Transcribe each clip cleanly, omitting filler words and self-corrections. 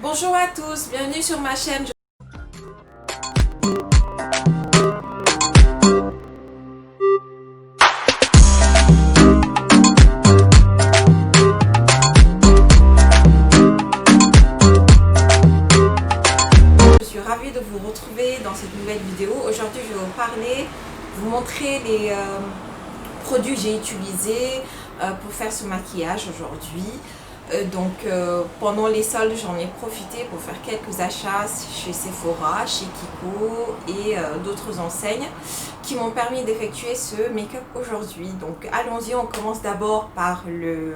Bonjour à tous, bienvenue sur ma chaîne. Je suis ravie de vous retrouver dans cette nouvelle vidéo. Aujourd'hui, je vais vous montrer les produits que j'ai utilisés pour faire ce maquillage aujourd'hui. Pendant les soldes, j'en ai profité pour faire quelques achats chez Sephora, chez Kiko et d'autres enseignes qui m'ont permis d'effectuer ce make-up aujourd'hui. Donc allons-y, on commence d'abord par le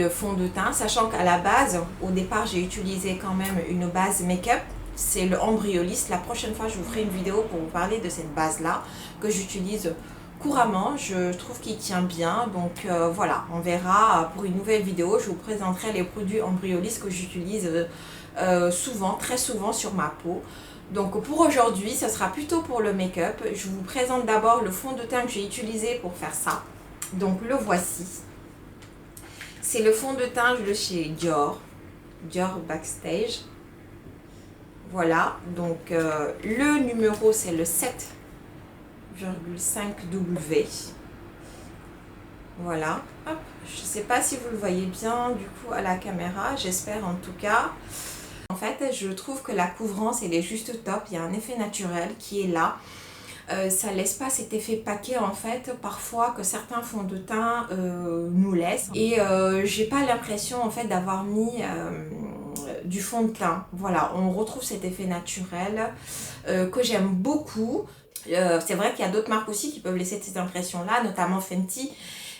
fond de teint, sachant qu'à la base, au départ, j'ai utilisé quand même une base make-up. C'est le Embryolisse. La prochaine fois, je vous ferai une vidéo pour vous parler de cette base-là que j'utilise couramment. Je trouve qu'il tient bien. Donc voilà, on verra pour une nouvelle vidéo. Je vous présenterai les produits Embryolisse que j'utilise souvent, très souvent sur ma peau. Donc pour aujourd'hui, ce sera plutôt pour le make-up. Je vous présente d'abord le fond de teint que j'ai utilisé pour faire ça. Donc le voici. C'est le fond de teint de chez Dior Backstage. Voilà, donc le numéro c'est le 7,5W. Voilà, hop. Je ne sais pas si vous le voyez bien du coup à la caméra, j'espère en tout cas. En fait, je trouve que la couvrance elle est juste top, il y a un effet naturel qui est là. Ça laisse pas cet effet paquet en fait parfois que certains fonds de teint nous laissent, et j'ai pas l'impression en fait d'avoir mis du fond de teint. Voilà, on retrouve cet effet naturel que j'aime beaucoup. C'est vrai qu'il y a d'autres marques aussi qui peuvent laisser cette impression là, notamment Fenty.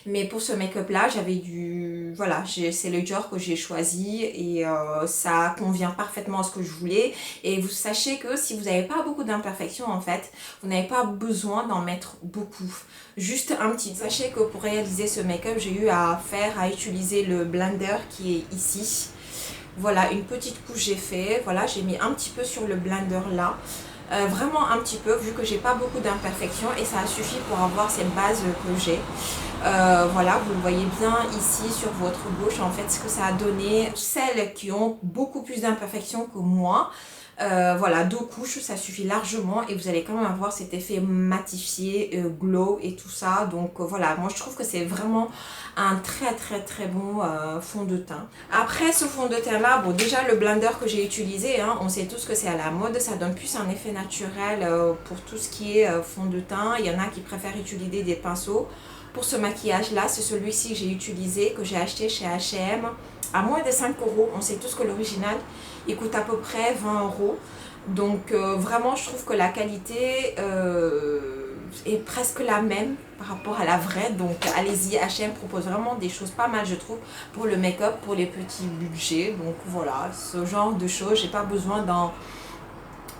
Mais pour ce make-up là, j'avais du... Voilà, c'est le Dior que j'ai choisi et ça convient parfaitement à ce que je voulais. Et vous sachez que si vous n'avez pas beaucoup d'imperfections en fait, vous n'avez pas besoin d'en mettre beaucoup. Juste un petit. Sachez que pour réaliser ce make-up, j'ai eu à utiliser le blender qui est ici. Voilà, une petite couche j'ai fait. Voilà, j'ai mis un petit peu sur le blender là. Vraiment un petit peu vu que j'ai pas beaucoup d'imperfections et ça a suffi pour avoir cette base que j'ai. Voilà, vous le voyez bien ici sur votre gauche en fait ce que ça a donné. Celles qui ont beaucoup plus d'imperfections que moi, voilà, 2 couches ça suffit largement et vous allez quand même avoir cet effet matifié, glow et tout ça. Donc voilà, moi je trouve que c'est vraiment un très bon fond de teint. Après ce fond de teint là, bon déjà le blender que j'ai utilisé, hein, on sait tous que c'est à la mode, ça donne plus un effet naturel pour tout ce qui est fond de teint. Il y en a qui préfèrent utiliser des pinceaux. Pour ce maquillage là, c'est celui-ci que j'ai utilisé, que j'ai acheté chez H&M à moins de 5 €. On sait tous que l'original il coûte à peu près 20 €. Donc vraiment je trouve que la qualité est presque la même par rapport à la vraie. Donc allez-y, H&M propose vraiment des choses pas mal je trouve pour le make-up, pour les petits budgets. Donc voilà, ce genre de choses, j'ai pas besoin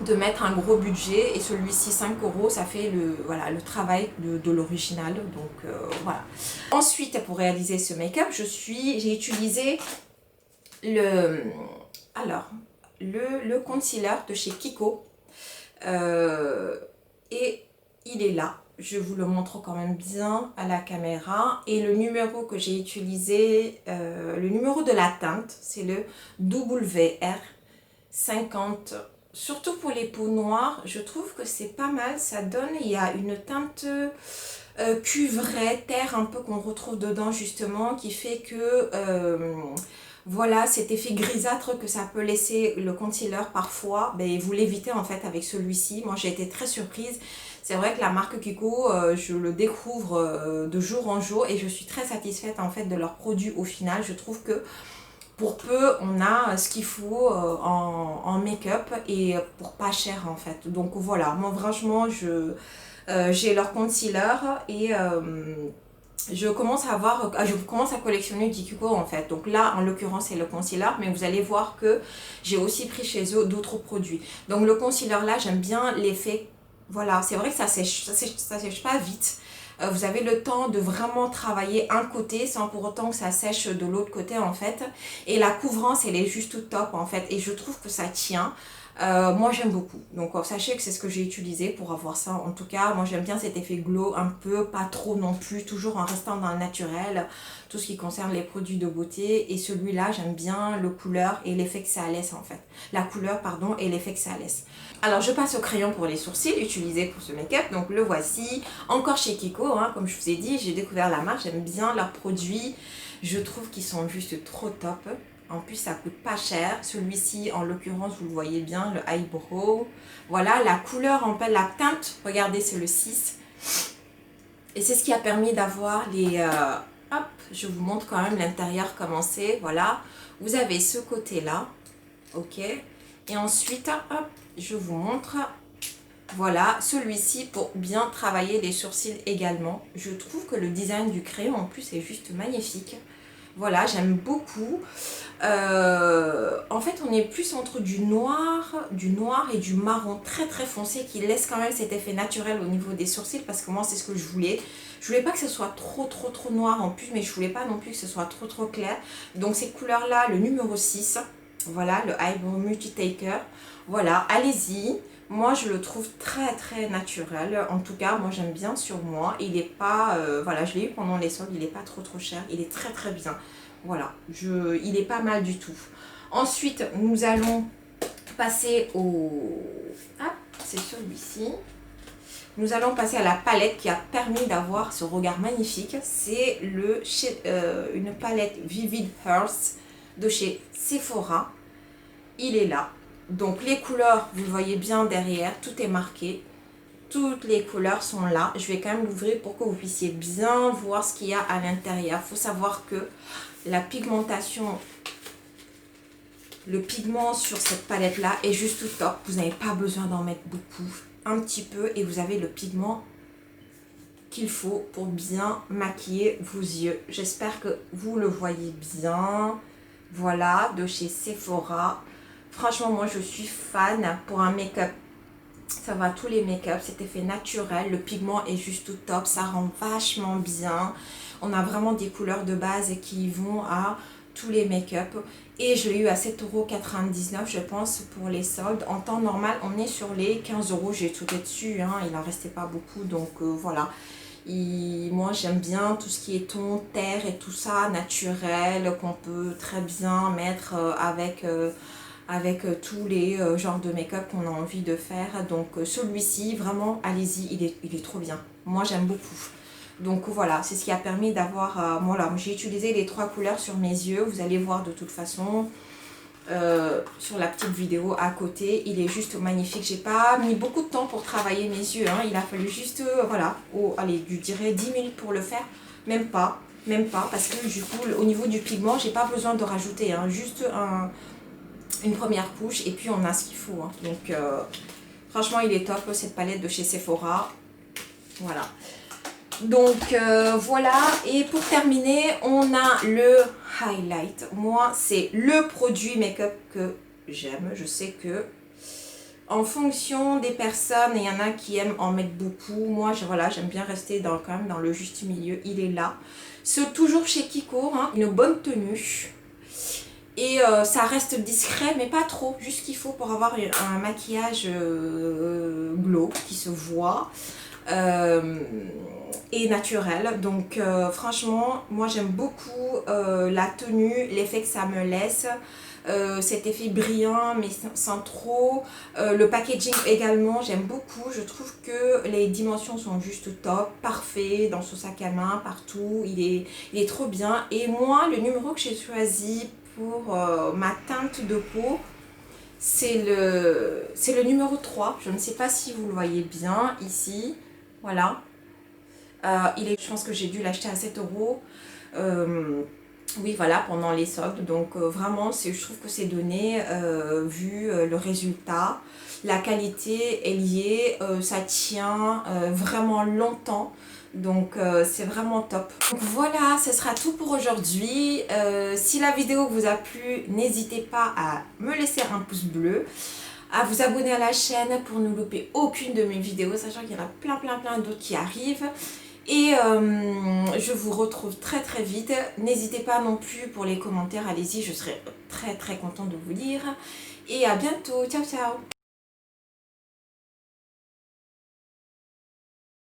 de mettre un gros budget, et celui-ci 5 €, ça fait le travail de l'original. Donc voilà. Ensuite pour réaliser ce make-up, j'ai utilisé le concealer de chez Kiko et il est là. Je vous le montre quand même bien à la caméra. Et le numéro que j'ai utilisé, le numéro de la teinte, c'est le WR50. Surtout pour les peaux noires, je trouve que c'est pas mal. Ça donne, il y a une teinte cuivrée, terre un peu qu'on retrouve dedans justement, qui fait que... voilà, cet effet grisâtre que ça peut laisser le concealer parfois, ben, vous l'évitez en fait avec celui-ci. Moi j'ai été très surprise. C'est vrai que la marque Kiko, je le découvre de jour en jour et je suis très satisfaite en fait de leurs produits au final. Je trouve que pour peu, on a ce qu'il faut en make-up et pour pas cher en fait. Donc voilà, moi franchement, j'ai leur concealer et... je commence à collectionner du Kiko en fait. Donc là en l'occurrence c'est le concealer, mais vous allez voir que j'ai aussi pris chez eux d'autres produits. Donc le concealer là, j'aime bien l'effet, voilà, c'est vrai que ça sèche pas vite. Vous avez le temps de vraiment travailler un côté sans pour autant que ça sèche de l'autre côté en fait. Et la couvrance elle est juste top en fait, et je trouve que ça tient. Moi j'aime beaucoup, donc sachez que c'est ce que j'ai utilisé pour avoir ça. En tout cas moi j'aime bien cet effet glow un peu, pas trop non plus, toujours en restant dans le naturel, tout ce qui concerne les produits de beauté. Et celui-là j'aime bien le couleur et l'effet que ça laisse en fait, la couleur pardon et l'effet que ça laisse. Alors je passe au crayon pour les sourcils utilisé pour ce make-up, donc le voici, encore chez Kiko, hein, comme je vous ai dit, j'ai découvert la marque, j'aime bien leurs produits, je trouve qu'ils sont juste trop top. En plus, ça coûte pas cher. Celui-ci, en l'occurrence, vous le voyez bien, le eyebrow. Voilà, la couleur, en fait, la teinte, regardez, c'est le 6. Et c'est ce qui a permis d'avoir les... hop, je vous montre quand même l'intérieur comment c'est. Voilà, vous avez ce côté-là, ok. Et ensuite, hop, je vous montre... Voilà, celui-ci pour bien travailler les sourcils également. Je trouve que le design du crayon, en plus, est juste magnifique. Voilà, j'aime beaucoup. En fait, on est plus entre du noir et du marron très très foncé qui laisse quand même cet effet naturel au niveau des sourcils parce que moi, c'est ce que je voulais. Je voulais pas que ce soit trop noir en plus, mais je voulais pas non plus que ce soit trop clair. Donc, ces couleurs-là, le numéro 6, voilà, le Eyebrow Multi-Taker. Voilà, allez-y. Moi, je le trouve très très naturel. En tout cas, moi, j'aime bien sur moi. Il n'est pas... voilà, je l'ai eu pendant les soldes. Il n'est pas trop cher. Il est très très bien. Voilà, il est pas mal du tout. Ensuite, nous allons passer au... Ah, c'est celui-ci. Nous allons passer à la palette qui a permis d'avoir ce regard magnifique. C'est une palette Vivid Hearth de chez Sephora. Il est là. Donc les couleurs, vous le voyez bien derrière, tout est marqué. Toutes les couleurs sont là. Je vais quand même l'ouvrir pour que vous puissiez bien voir ce qu'il y a à l'intérieur. Il faut savoir que la pigmentation, le pigment sur cette palette là est juste top. Vous n'avez pas besoin d'en mettre beaucoup, un petit peu, et vous avez le pigment qu'il faut pour bien maquiller vos yeux. J'espère que vous le voyez bien. Voilà, de chez Sephora. Franchement, moi je suis fan pour un make-up. Ça va tous les make-up, cet effet naturel, le pigment est juste tout top, ça rend vachement bien. On a vraiment des couleurs de base qui vont à tous les make-up. Et je l'ai eu à 7,99 € je pense pour les soldes. En temps normal, on est sur les 15 €, j'ai tout dessus, hein, il n'en restait pas beaucoup, donc voilà. Moi j'aime bien tout ce qui est ton, terre et tout ça, naturel, qu'on peut très bien mettre avec tous les genres de make-up qu'on a envie de faire. Donc celui-ci, vraiment, allez-y, il est trop bien. Moi, j'aime beaucoup. Donc voilà, c'est ce qui a permis d'avoir... voilà, j'ai utilisé les 3 couleurs sur mes yeux. Vous allez voir de toute façon sur la petite vidéo à côté. Il est juste magnifique. J'ai pas mis beaucoup de temps pour travailler mes yeux, hein. Il a fallu juste, voilà, allez, je dirais 10 minutes pour le faire. Même pas, parce que du coup, au niveau du pigment, j'ai pas besoin de rajouter, hein, juste une première couche et puis on a ce qu'il faut, hein. Donc franchement il est top cette palette de chez Sephora. Voilà, donc voilà. Et pour terminer, on a le highlight. Moi c'est le produit make-up que j'aime. Je sais que en fonction des personnes, il y en a qui aiment en mettre beaucoup. Moi voilà, j'aime bien rester quand même dans le juste milieu. Il est là, c'est toujours chez Kiko, hein. Une bonne tenue. Et ça reste discret, mais pas trop, juste ce qu'il faut pour avoir un maquillage glow qui se voit et naturel. Donc franchement, moi j'aime beaucoup la tenue, l'effet que ça me laisse. Cet effet brillant mais sans trop, le packaging également j'aime beaucoup. Je trouve que les dimensions sont juste top, parfait dans son sac à main, partout, il est trop bien. Et moi le numéro que j'ai choisi pour ma teinte de peau, c'est le numéro 3. Je ne sais pas si vous le voyez bien ici, voilà. Je pense que j'ai dû l'acheter à 7 €. Oui, voilà, pendant les soldes. Donc vraiment, je trouve que c'est donné, vu le résultat. La qualité est liée, ça tient vraiment longtemps. Donc c'est vraiment top. Donc voilà, ce sera tout pour aujourd'hui. Si la vidéo vous a plu, n'hésitez pas à me laisser un pouce bleu, à vous abonner à la chaîne pour ne louper aucune de mes vidéos, sachant qu'il y en a plein d'autres qui arrivent. Et je vous retrouve très très vite. N'hésitez pas non plus pour les commentaires, allez-y, je serai très très contente de vous lire. Et à bientôt, ciao ciao.